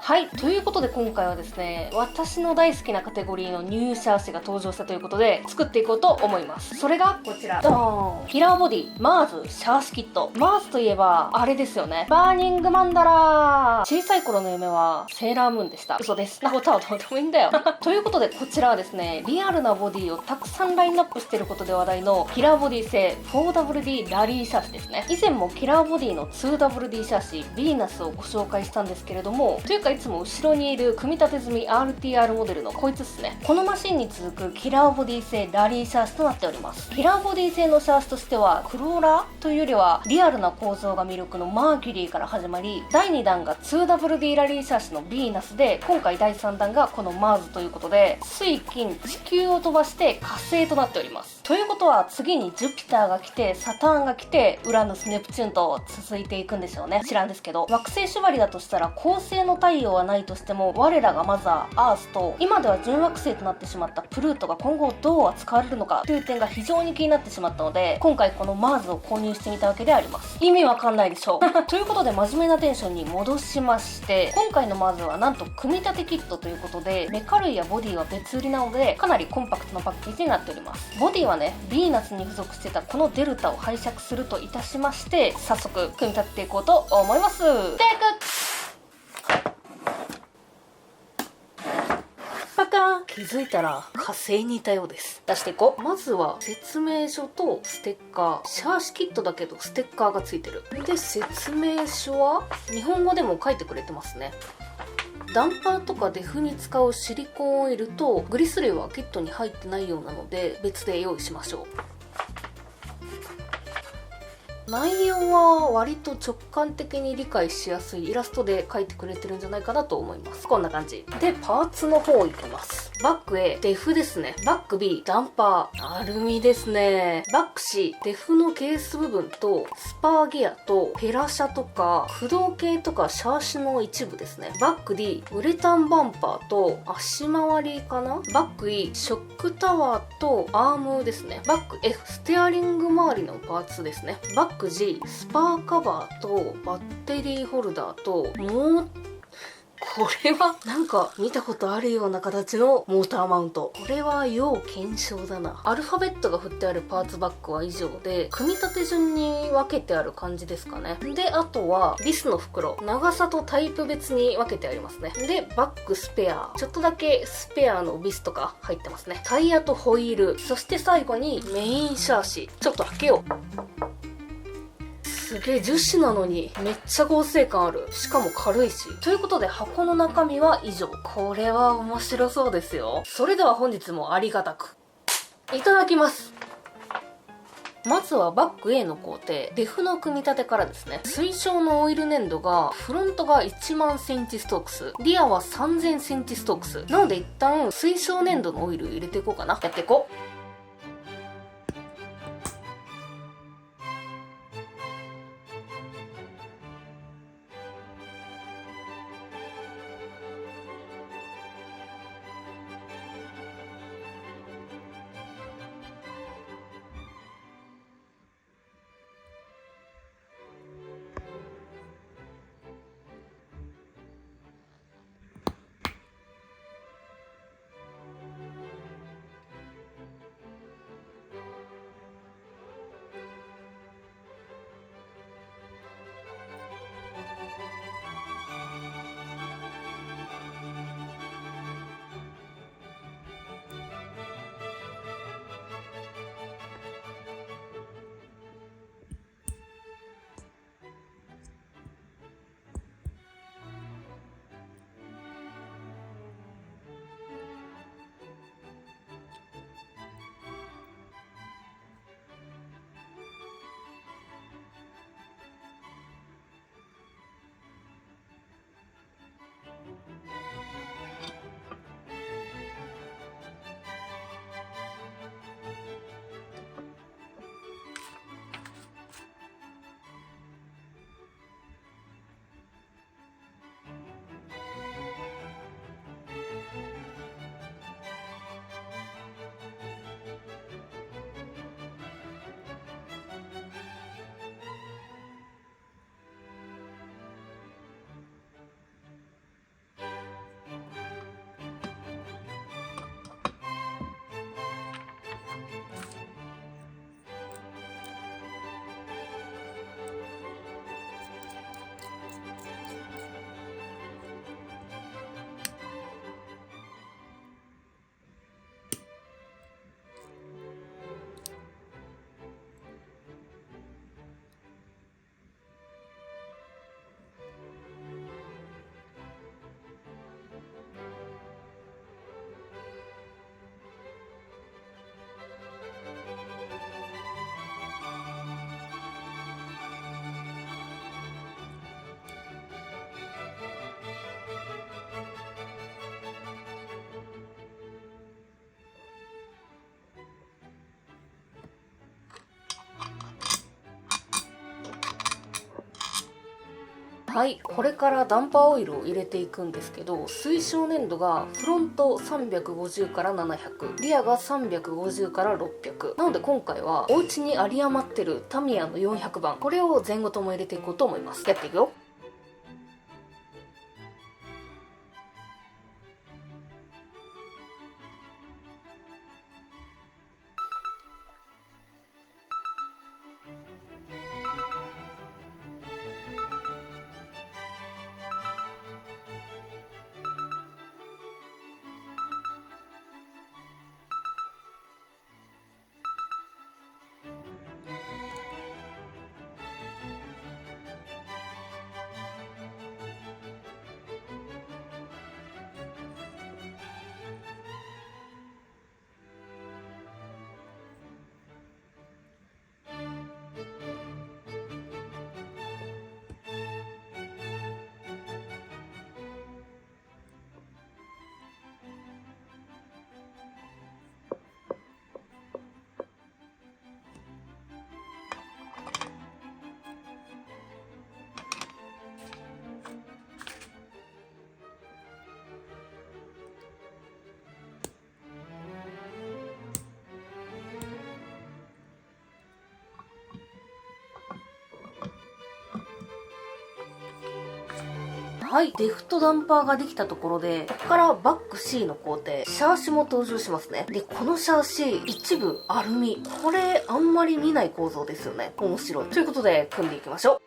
はい、ということで今回はですね、私の大好きなカテゴリーのニューシャーシが登場したということで作っていこうと思います。それがこちら、ドーン、キラーボディマーズシャーシキット。マーズといえばあれですよね、バーニングマンダラー。小さい頃の夢はセーラームーンでした。嘘です。なことはどうでもいいんだよということでこちらはですね、リアルなボディをたくさんラインナップしていることで話題のキラーボディ製 4WD ラリーシャーシですね。以前もキラーボディの 2WD シャーシヴィーナスをご紹介したんですけれども、というかいつも後ろにいる組み立て済み RTR モデルのこいつっすね。このマシンに続くキラーボディ製ラリーシャーシとなっております。キラーボディ製のシャーシとしてはクローラーというよりはリアルな構造が魅力のマーキュリーから始まり、第2弾が 2WD ラリーシャーシのヴィーナスで、今回第3弾がこのマーズということで、水金地球を飛ばして火星となっております。ということは次にジュピターが来てサターンが来てウラヌスネプチューンと続いていくんでしょうね。知らんですけど、惑星縛りだとしたら恒星の太陽はないとしても、我らがマザーアースと今では準惑星となってしまったプルートが今後どう扱われるのかという点が非常に気になってしまったので、今回このマーズを購入してみたわけであります。意味わかんないでしょうということで真面目なテンションに戻しまして、今回のマーズはなんと組み立てキットということで、メカ類やボディは別売りなのでかなりコンパクトなパッケージになっております。ボディはね、ヴィーナスに付属してたこのデルタを拝借するといたしまして、早速組み立てていこうと思います。テイクパカーン。気づいたら火星にいたようです。出していこう。まずは説明書とステッカー。シャーシキットだけどステッカーがついてる。で説明書は日本語でも書いてくれてますね。ダンパーとかデフに使うシリコンオイルとグリス類はキットに入ってないようなので別で用意しましょう。内容は割と直感的に理解しやすいイラストで描いてくれてるんじゃないかなと思います。こんな感じでパーツの方いきます。バック A デフですね。バック B ダンパーアルミですね。バック C デフのケース部分とスパーギアとペラシャとか駆動系とかシャーシの一部ですね。バック D ウレタンバンパーと足回りかな。バック E ショックタワーとアームですね。バック F ステアリング周りのパーツですね。バック G スパーカバーとバッテリーホルダーとこれはなんか見たことあるような形のモーターマウント。これは要検証だな。アルファベットが振ってあるパーツバッグは以上で、組み立て順に分けてある感じですかね。であとはビスの袋、長さとタイプ別に分けてありますね。でバッグスペア、ちょっとだけスペアのビスとか入ってますね。タイヤとホイール、そして最後にメインシャーシ。ちょっと開けよう。すげえ樹脂なのにめっちゃ合成感ある。しかも軽いし。ということで箱の中身は以上。これは面白そうですよ。それでは本日もありがたくいただきます。まずはバッグ A の工程、デフの組み立てからですね。推奨のオイル粘土がフロントが1万センチストークス、リアは3000センチストークスなので、一旦推奨粘土のオイル入れていこうかな。やっていこう。はい、これからダンパーオイルを入れていくんですけど、推奨粘度がフロント350から700、リアが350から600なので、今回はお家に有り余ってるタミヤの400番、これを前後とも入れていこうと思います。やっていくよ。はい、デフトダンパーができたところで、ここからバック C の工程、シャーシも登場しますね。で、このシャーシ、一部アルミ。これ、あんまり見ない構造ですよね。面白い。ということで、組んでいきましょう。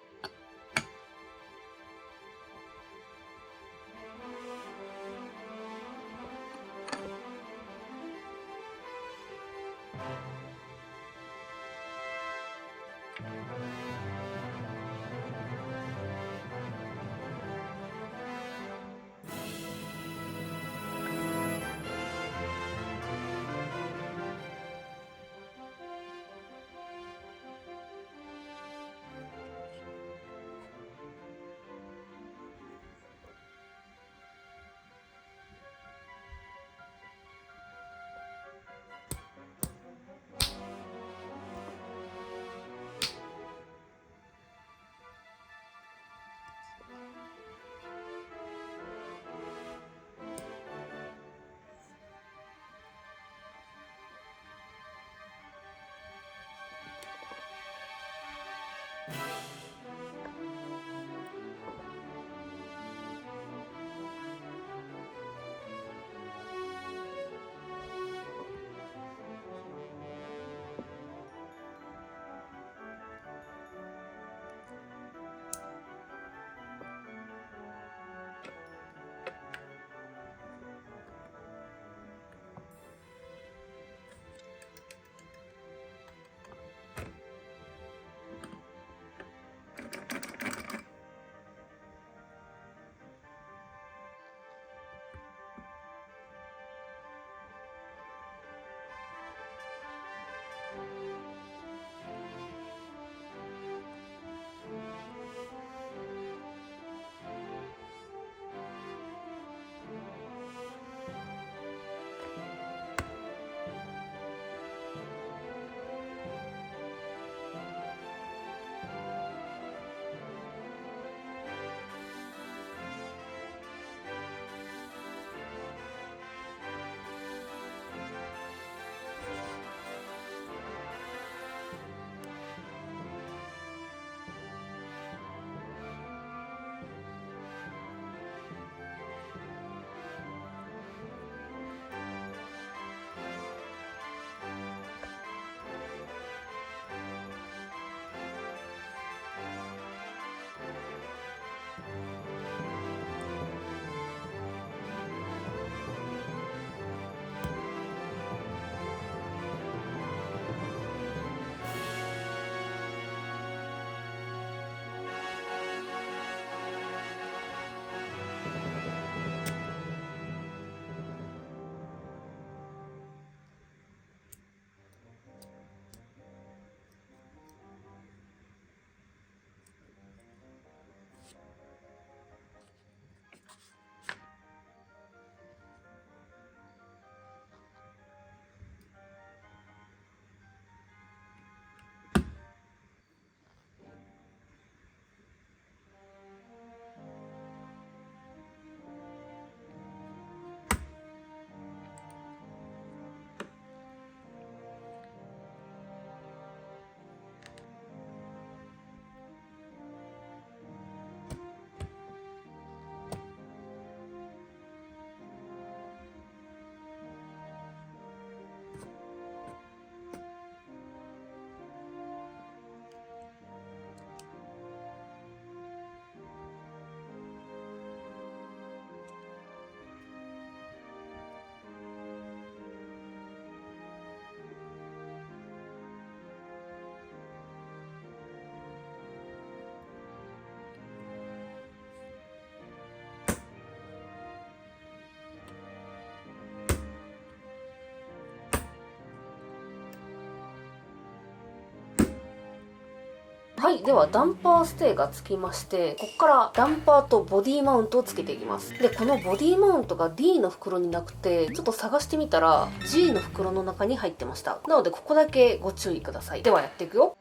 はい、ではダンパーステーがつきまして、ここからダンパーとボディマウントをつけていきます。で、このボディマウントが D の袋になくて、ちょっと探してみたら G の袋の中に入ってました。なのでここだけご注意ください。ではやっていくよ。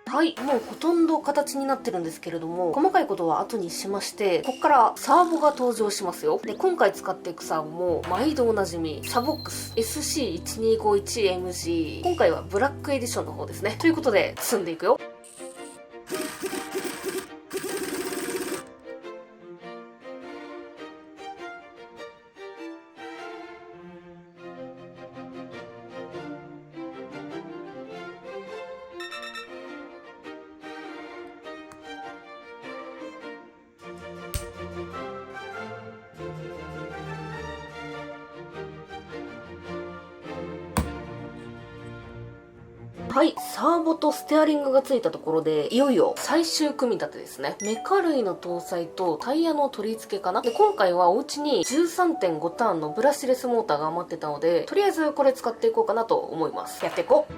はい、もうほとんど形になってるんですけれども、細かいことは後にしまして、ここからサーボが登場しますよ。で、今回使っていくサーボも、毎度おなじみ、サボックス SC1251MG。今回はブラックエディションの方ですね。ということで、積んでいくよ。はい、サーボとステアリングがついたところで、いよいよ最終組み立てですね。メカ類の搭載とタイヤの取り付けかな。で、今回はお家に 13.5 ターンのブラシレスモーターが余ってたので、とりあえずこれ使っていこうかなと思います。やっていこう。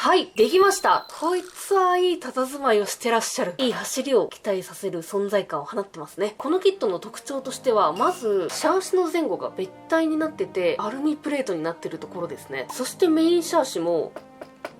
はい、できました。こいつはいい佇まいをしてらっしゃる。いい走りを期待させる存在感を放ってますね。このキットの特徴としては、まず、シャーシの前後が別体になってて、アルミプレートになってるところですね。そしてメインシャーシも、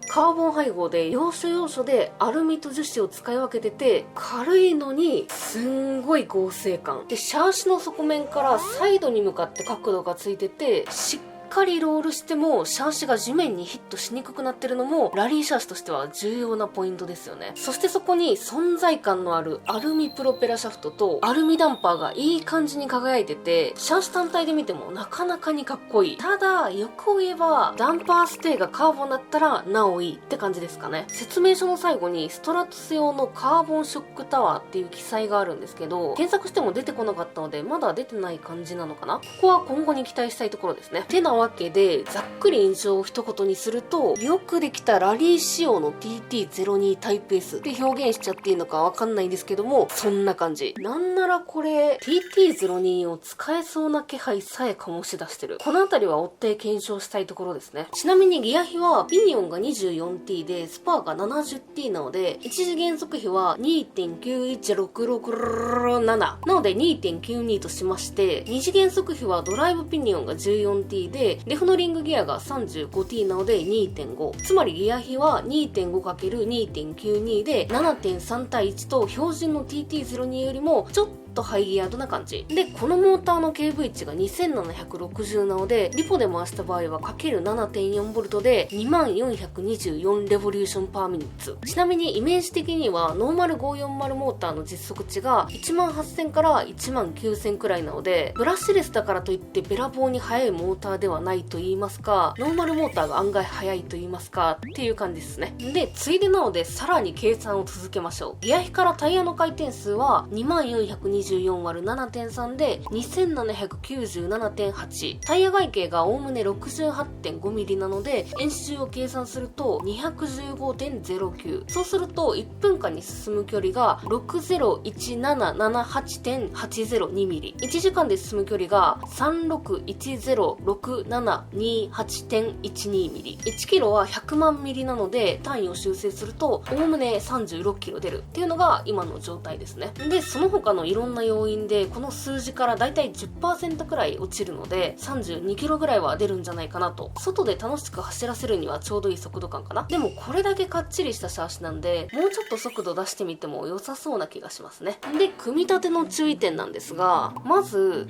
カーボン配合で要所要所でアルミと樹脂を使い分けてて、軽いのにすんごい合成感で、シャーシの底面からサイドに向かって角度がついてて、しっかりロールしてもシャーシが地面にヒットしにくくなってるのもラリーシャーシとしては重要なポイントですよね。そしてそこに存在感のあるアルミプロペラシャフトとアルミダンパーがいい感じに輝いてて、シャーシ単体で見てもなかなかにかっこいい。ただ欲を言えばダンパーステーがカーボンだったらなおいいって感じですかね。説明書の最後にストラトス用のカーボンショックタワーっていう記載があるんですけど、検索しても出てこなかったのでまだ出てない感じなのかな。ここは今後に期待したいところですね。てなわけでざっくり印象を一言にすると、よくできたラリー仕様の TT02 タイプ S って表現しちゃっていいのかわかんないんですけども、そんな感じ。なんならこれ TT02 を使えそうな気配さえ醸し出してる。このあたりは追って検証したいところですね。ちなみにギア比はピニオンが 24T でスパーが 70T なので、一次減速比は 2.91667 なので 2.92 としまして、二次減速比はドライブピニオンが 14T でレフのリングギアが 35T なので 2.5、 つまりギア比は 2.5×2.92 で 7.3 対1と標準の TT02 よりもちょっとハイギアードな感じで、このモーターの kV 値が2760なので、リポで回した場合は ×7.4V で 2424 レボリューションパーミニッツ。ちなみにイメージ的にはノーマル540モーターの実測値が18000から19000くらいなので、ブラッシュレスだからといってべらぼうに速いモーターではないと言いますか、ノーマルモーターが案外速いと言いますかっていう感じですね。で、ついでなのでさらに計算を続けましょう。ギア比からタイヤの回転数は 2424÷7.3 で 2797.8、 タイヤ外径がおおむね 68.5mm なので円周を計算すると 215.09、 そうすると1分間に進む距離が 601778.802mm、 1時間で進む距離が 36106728.12mm、 1キロは100万ミリなので単位を修正するとおおむね36キロ出るっていうのが今の状態ですね。で、その他のいろんな要因でこの数字からだいたい 10% くらい落ちるので32キロぐらいは出るんじゃないかなと。外で楽しく走らせるにはちょうどいい速度感かな。でもこれだけかっちりしたシャーシなんで、もうちょっと速度出してみても良さそうな気がしますね。で、組み立ての注意点なんですが、まず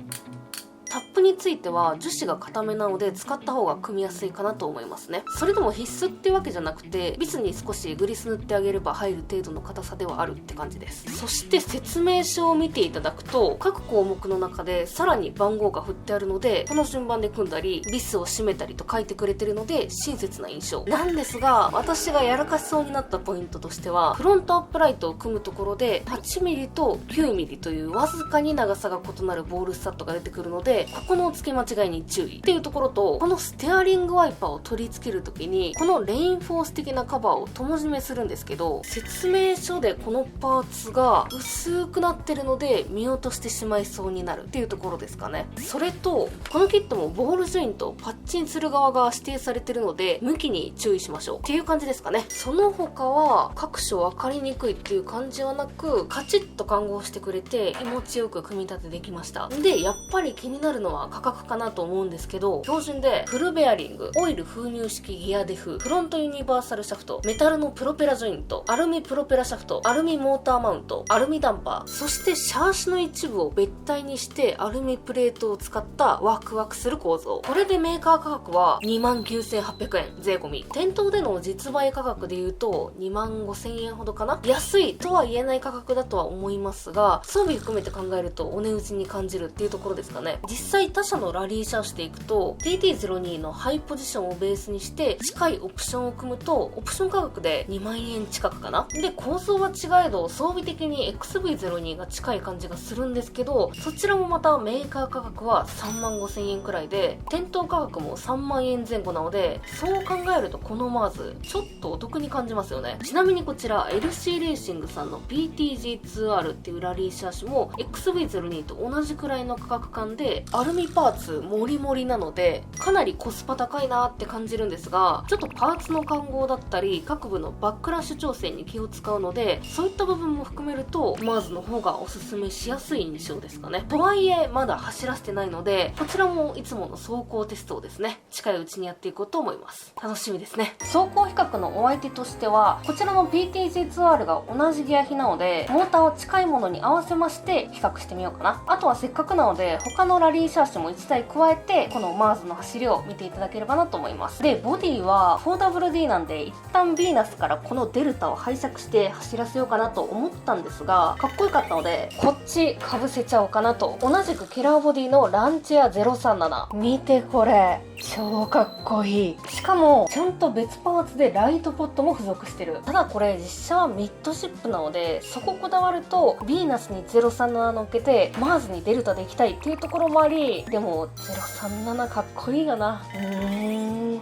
タップについては樹脂が固めなので使った方が組みやすいかなと思いますね。それでも必須ってわけじゃなくて、ビスに少しグリス塗ってあげれば入る程度の硬さではあるって感じです。そして説明書を見ていただくと、各項目の中でさらに番号が振ってあるので、この順番で組んだりビスを締めたりと書いてくれてるので親切な印象なんですが、私がやらかしそうになったポイントとしては、フロントアップライトを組むところで 8mm と 9mm というわずかに長さが異なるボールスタッドが出てくるので、ここの付け間違いに注意っていうところと、このステアリングワイパーを取り付けるときにこのレインフォース的なカバーを友締めするんですけど、説明書でこのパーツが薄くなってるので見落としてしまいそうになるっていうところですかね。それとこのキットもボールジョイントパッチンする側が指定されてるので向きに注意しましょうっていう感じですかね。その他は各所分かりにくいっていう感じはなく、カチッと看護してくれて気持ちよく組み立てできました。で、やっぱり気になるのは価格かなと思うんですけど、標準でフルベアリング、オイル封入式ギアデフ、フロントユニバーサルシャフト、メタルのプロペラジョイント、アルミプロペラシャフト、アルミモーターマウント、アルミダンパー、そしてシャーシの一部を別体にしてアルミプレートを使ったワクワクする構造。これでメーカー価格は 29,800 円税込み。店頭での実売価格で言うと 25,000 円ほどかな。安いとは言えない価格だとは思いますが、装備含めて考えるとお値打ちに感じるっていうところですかね。実際他社のラリーシャーしていくと TT02 のハイポジションをベースにして近いオプションを組むとオプション価格で2万円近くかな。で、構造は違えど装備的に XV02 が近い感じがするんですけど、そちらもまたメーカー価格は35,000円くらいで店頭価格も3万円前後なので、そう考えるとこのマーズちょっとお得に感じますよね。ちなみにこちら LC レーシングさんの PTG2R っていうラリーシャーシも XV02 と同じくらいの価格感でアルミパーツモリモリなのでかなりコスパ高いなって感じるんですが、ちょっとパーツの換合だったり各部のバックラッシュ調整に気を使うので、そういった部分も含めるとマーズの方がおすすめしやすい印象ですかね。とはいえまだ走らせてないので、こちらもいつもの走行テストをですね、近いうちにやっていこうと思います。楽しみですね。走行比較のお相手としては、こちらの PTG2R が同じギア比なので、モーターを近いものに合わせまして比較してみようかな。あとはせっかくなので他のラリーシャーシも1台加えてこのマーズの走りを見ていただければなと思います。でボディは 4WD なんで、一旦ヴィーナスからこのデルタを拝借して走らせようかなと思ったんですが、かっこよかったのでこっちかぶせちゃおうかなと。同じくキラーボディのランチェア037、見てこれ超かっこいい。しかもちゃんと別パーツでライトポットも付属してる。ただこれ実車はミッドシップなので、そここだわるとヴィーナスに037乗っけてマーズにデルタで行きたいっていうところもあり、でも037かっこいいよな。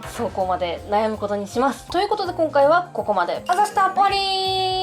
走行まで悩むことにします。ということで今回はここまで。あざした、終わりー。